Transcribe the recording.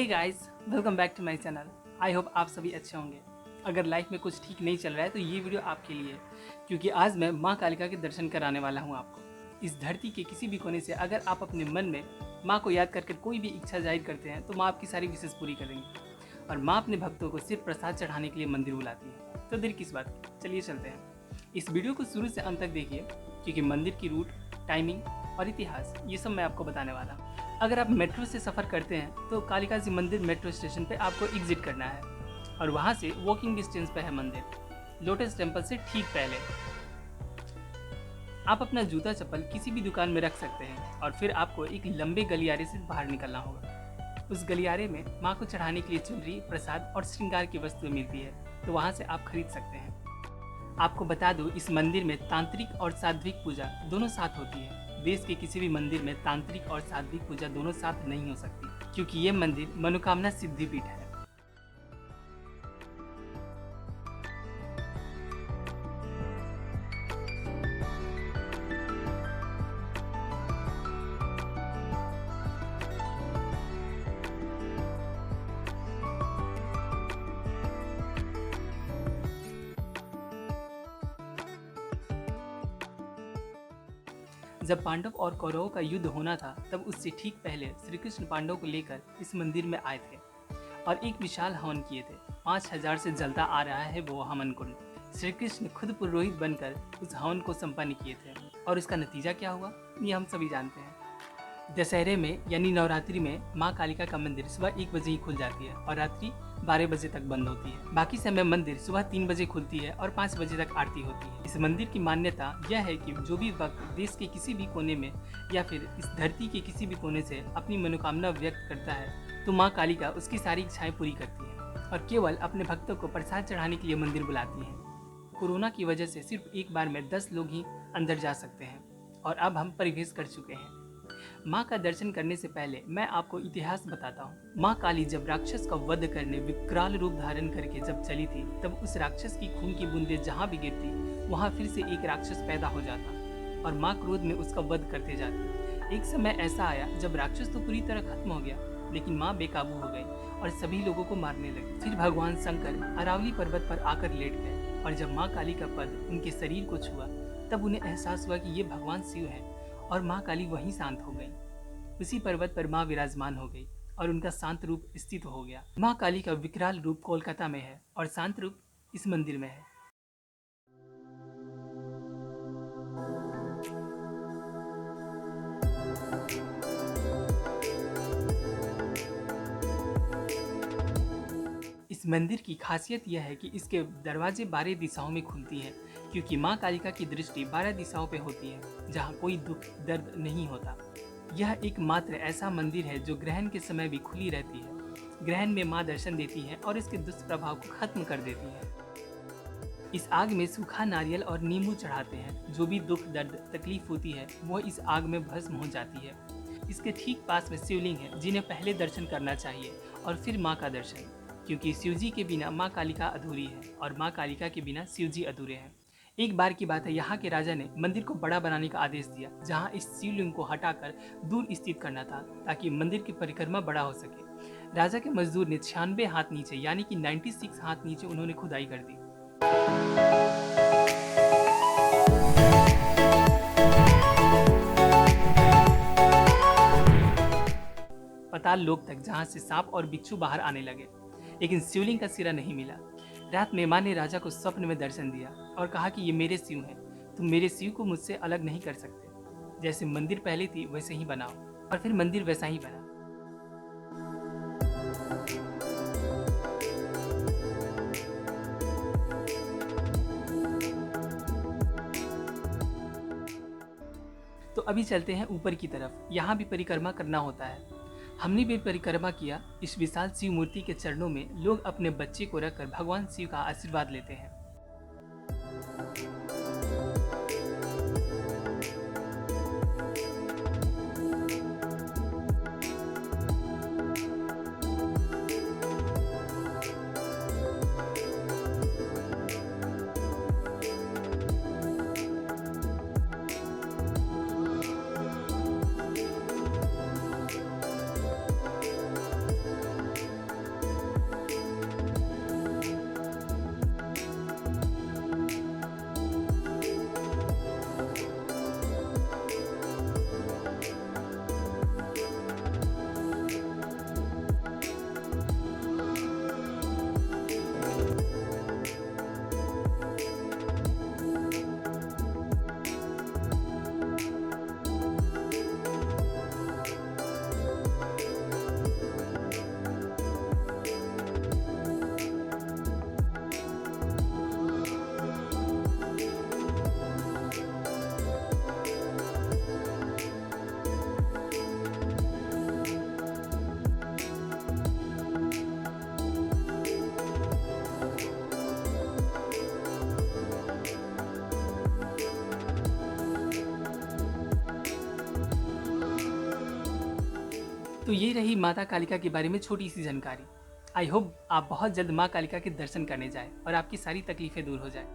Hey guys, welcome back to my channel. I hope आप सभी अच्छे होंगे। अगर लाइफ में कुछ ठीक नहीं चल रहा है तो ये वीडियो आपके लिए है, क्योंकि आज मैं माँ कालिका के दर्शन कराने वाला हूँ आपको। इस धरती के किसी भी कोने से अगर आप अपने मन में माँ को याद करके कोई भी इच्छा जाहिर करते हैं तो माँ आपकी सारी विशेष पूरी करेंगी। और माँ अपने भक्तों को सिर्फ प्रसाद चढ़ाने के लिए मंदिर बुलाती है। तो देर किस बात की, चलिए चलते हैं। इस वीडियो को शुरू से अंत तक देखिए, क्योंकि मंदिर की रूट, टाइमिंग और इतिहास ये सब मैं आपको बताने वाला हूँ। अगर आप मेट्रो से सफ़र करते हैं तो कालिका जी मंदिर मेट्रो स्टेशन पे आपको एग्जिट करना है और वहाँ से वॉकिंग डिस्टेंस पे है मंदिर, लोटस टेम्पल से ठीक पहले। आप अपना जूता चप्पल किसी भी दुकान में रख सकते हैं और फिर आपको एक लंबे गलियारे से बाहर निकलना होगा। उस गलियारे में माँ को चढ़ाने के लिए चुनरी, प्रसाद और श्रृंगार की वस्तुएं मिलती है, तो वहाँ से आप खरीद सकते हैं। आपको बता दूं, इस मंदिर में तांत्रिक और सात्विक पूजा दोनों साथ होती है। देश के किसी भी मंदिर में तांत्रिक और सात्विक पूजा दोनों साथ नहीं हो सकती, क्योंकि ये मंदिर मनोकामना सिद्धिपीठ है। जब पांडव और कौरवों का युद्ध होना था तब उससे ठीक पहले श्री कृष्ण पांडव को लेकर इस मंदिर में आए थे और एक विशाल हवन किए थे। 5000 से जलता आ रहा है वो हवन कुंड। श्री कृष्ण खुद पुरोहित बनकर उस हवन को संपन्न किए थे और इसका नतीजा क्या हुआ ये हम सभी जानते हैं। दशहरे में यानी नवरात्रि में माँ कालिका का मंदिर सुबह 1 बजे ही खुल जाती है और रात्रि 12 बजे तक बंद होती है। बाकी समय मंदिर सुबह 3 बजे खुलती है और 5 बजे तक आरती होती है। इस मंदिर की मान्यता यह है कि जो भी भक्त देश के किसी भी कोने में या फिर इस धरती के किसी भी कोने से अपनी मनोकामना व्यक्त करता है तो माँ कालिका उसकी सारी इच्छाएं पूरी करती है और केवल अपने भक्तों को प्रसाद चढ़ाने के लिए मंदिर बुलाती है। कोरोना की वजह से सिर्फ एक बार में 10 लोग ही अंदर जा सकते हैं और अब हम प्रवेश कर चुके हैं। माँ का दर्शन करने से पहले मैं आपको इतिहास बताता हूँ। माँ काली जब राक्षस का वध करने विकराल रूप धारण करके जब चली थी तब उस राक्षस की खून की बूंदें जहाँ भी गिरती वहाँ फिर से एक राक्षस पैदा हो जाता और माँ क्रोध में उसका वध करते जाती। एक समय ऐसा आया जब राक्षस तो पूरी तरह खत्म हो गया, लेकिन माँ बेकाबू हो गई और सभी लोगों को मारने लगी। फिर भगवान शंकर अरावली पर्वत पर आकर लेट गए और जब माँ काली का पद उनके शरीर को छुआ तब उन्हें एहसास हुआ कि ये भगवान शिव है और माँ काली वहीं शांत हो गई। उसी पर्वत पर माँ विराजमान हो गई और उनका शांत रूप स्थित हो गया। माँ काली का विकराल रूप कोलकाता में है और शांत रूप इस मंदिर में है। इस मंदिर की खासियत यह है कि इसके दरवाजे 12 दिशाओं में खुलती हैं, क्योंकि माँ कालिका की दृष्टि 12 दिशाओं पे होती है जहाँ कोई दुख दर्द नहीं होता। यह एकमात्र ऐसा मंदिर है जो ग्रहण के समय भी खुली रहती है। ग्रहण में माँ दर्शन देती है और इसके दुष्प्रभाव को खत्म कर देती है। इस आग में सूखा नारियल और नींबू चढ़ाते हैं। जो भी दुख दर्द तकलीफ होती है वो इस आग में भस्म हो जाती है। इसके ठीक पास में शिवलिंग है, जिन्हें पहले दर्शन करना चाहिए और फिर माँ का दर्शन, क्योंकि शिवजी के बिना माँ कालिका अधूरी है और माँ कालिका के बिना शिवजी अधूरे हैं। एक बार की बात है, यहाँ के राजा ने मंदिर को बड़ा बनाने का आदेश दिया, जहाँ इस शिवलिंग को हटाकर दूर स्थित करना था ताकि मंदिर की परिक्रमा बड़ा हो सके। राजा के मजदूर ने 96 हाथ नीचे यानी कि 96 हाथ नीचे उन्होंने खुदाई कर दी। पाताल लोक तक, जहाँ से सांप और बिच्छू बाहर आने लगे, लेकिन शिवलिंग का सिरा नहीं मिला। रात में माँ ने राजा को स्वप्न में दर्शन दिया और कहा कि ये मेरे शिव हैं, तुम मेरे शिव को मुझसे अलग नहीं कर सकते। जैसे मंदिर पहले थी वैसे ही बनाओ, और फिर मंदिर वैसा ही बना। तो अभी चलते हैं ऊपर की तरफ। यहाँ भी परिक्रमा करना होता है। हमने भी परिक्रमा किया। इस विशाल शिव मूर्ति के चरणों में लोग अपने बच्चे को रखकर भगवान शिव का आशीर्वाद लेते हैं। तो ये रही माता कालिका के बारे में छोटी सी जानकारी। आई होप आप बहुत जल्द माँ कालिका के दर्शन करने जाएं और आपकी सारी तकलीफें दूर हो जाएं।